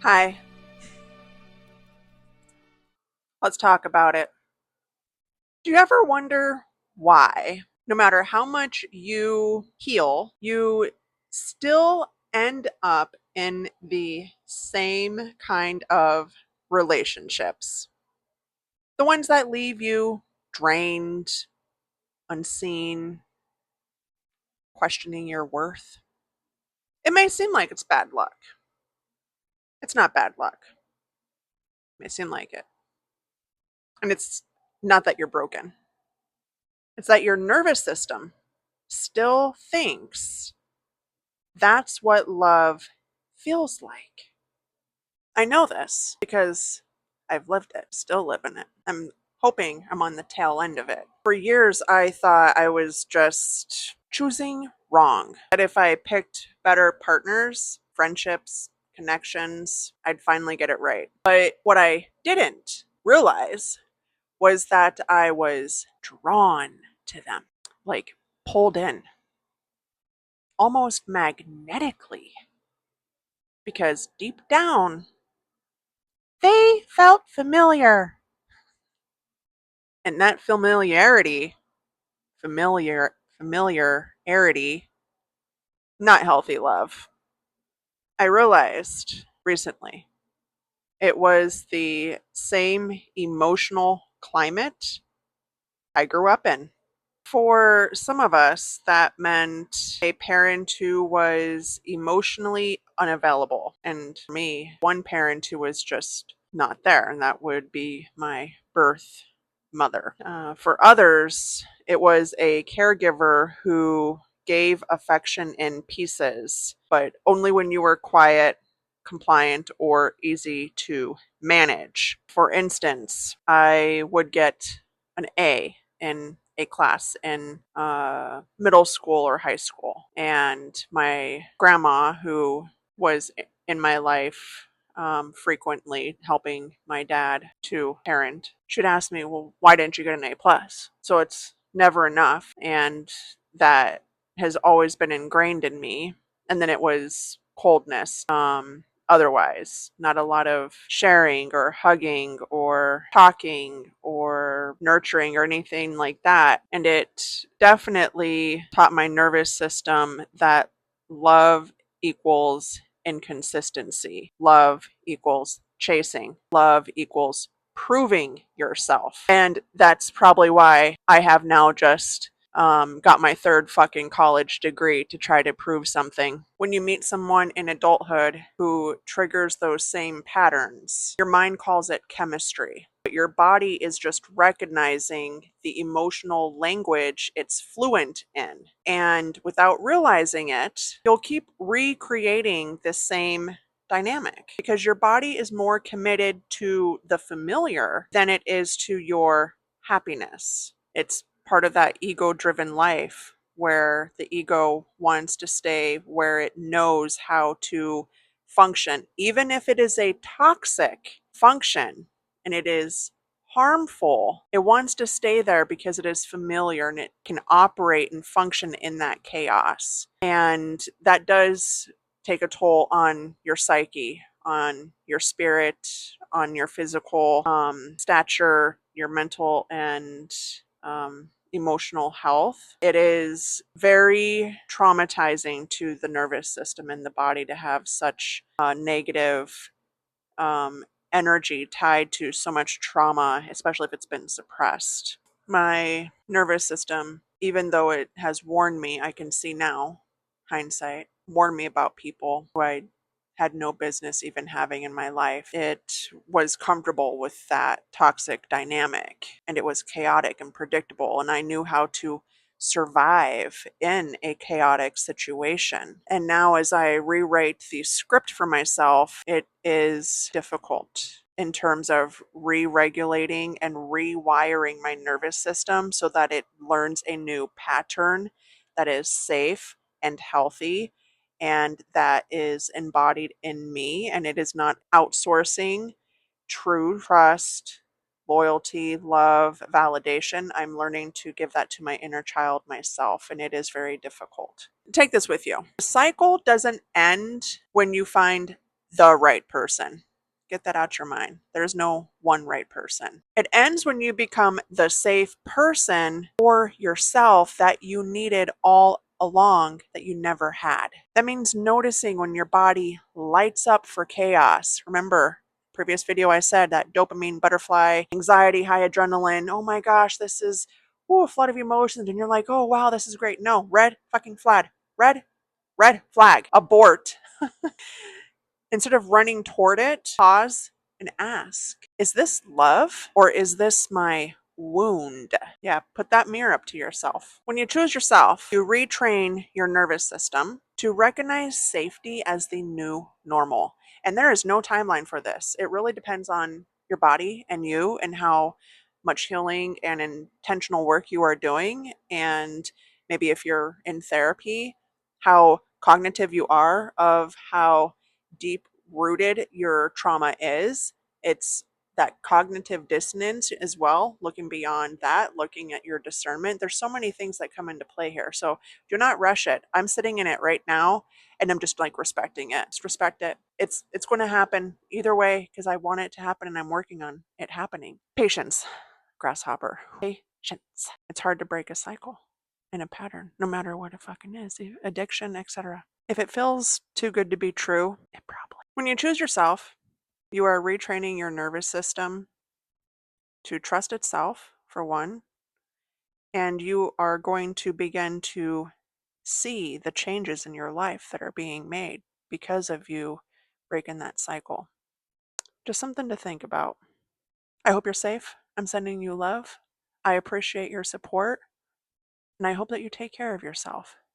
Hi, let's talk about it. Do you ever wonder why, no matter how much you heal, you still end up in the same kind of relationships? The ones that leave you drained, unseen, questioning your worth. It may seem like it's bad luck. It's not bad luck. It may seem like it. And it's not that you're broken, it's that your nervous system still thinks that's what love feels like. I know this because I've lived it, still living it. I'm hoping I'm on the tail end of it. For years, I thought I was just choosing wrong. That if I picked better partners, friendships, connections, I'd finally get it right. But what I didn't realize was that I was drawn to them, like pulled in almost magnetically, because deep down, they felt familiar. And that familiarity, not healthy love. I realized recently it was the same emotional climate I grew up in. For some of us, that meant a parent who was emotionally unavailable. And for me, one parent who was just not there, and that would be my birth mother. For others, it was a caregiver who gave affection in pieces, but only when you were quiet, compliant, or easy to manage. For instance, I would get an A in a class in middle school or high school. And my grandma, who was in my life frequently helping my dad to parent, she'd ask me, well, why didn't you get an A plus? So it's never enough. And that has always been ingrained in me. And then it was coldness. Otherwise, not a lot of sharing or hugging or talking or nurturing or anything like that. And it definitely taught my nervous system that love equals inconsistency, love equals chasing, love equals proving yourself. And that's probably why I have now just got my third fucking college degree to try to prove something. When you meet someone in adulthood who triggers those same patterns, your mind calls it chemistry, but your body is just recognizing the emotional language it's fluent in. And without realizing it, you'll keep recreating the same dynamic because your body is more committed to the familiar than it is to your happiness. It's part of that ego driven life where the ego wants to stay where it knows how to function, even if it is a toxic function and it is harmful. It wants to stay there because it is familiar and it can operate and function in that chaos. And that does take a toll on your psyche, on your spirit, on your physical stature, your mental and emotional health. It is very traumatizing to the nervous system and the body to have such negative um, energy tied to so much trauma, especially if it's been suppressed. My nervous system, even though it has warned me, I can see now, hindsight, warned me about people who I had no business even having in my life. It was comfortable with that toxic dynamic and it was chaotic and predictable. And I knew how to survive in a chaotic situation. And now, as I rewrite the script for myself, it is difficult in terms of re regulating and rewiring my nervous system so that it learns a new pattern that is safe and healthy and that is embodied in me. And it is not outsourcing true trust, loyalty, love, validation. I'm learning to give that to my inner child myself, and it is very difficult. Take this with you. The cycle doesn't end when you find the right person. Get that out your mind. There's no one right person. It ends when you become the safe person for yourself that you needed all along that you never had. That means noticing when your body lights up for chaos. Remember, previous video I said that dopamine, butterfly, anxiety, high adrenaline. Oh my gosh, this is a flood of emotions. And you're like, oh wow, this is great. No, red fucking flag. Red flag. Abort. Instead of running toward it, pause and ask, is this love or is this my wound? Yeah, put that mirror up to yourself. When you choose yourself, you retrain your nervous system to recognize safety as the new normal. And there is no timeline for this. It really depends on your body and you and how much healing and intentional work you are doing. And maybe if you're in therapy, how cognitive you are of how deep rooted your trauma is. It's that cognitive dissonance as well, looking beyond that, looking at your discernment. There's so many things that come into play here. So do not rush it. I'm sitting in it right now and I'm just like respecting it. Just respect it. It's going to happen either way because I want it to happen and I'm working on it happening. Patience, grasshopper. Patience. It's hard to break a cycle and a pattern, no matter what it fucking is, addiction, etc. If it feels too good to be true, it probably. When you choose yourself, you are retraining your nervous system to trust itself, for one, and you are going to begin to see the changes in your life that are being made because of you breaking that cycle. Just something to think about. I hope you're safe. I'm sending you love. I appreciate your support, and I hope that you take care of yourself.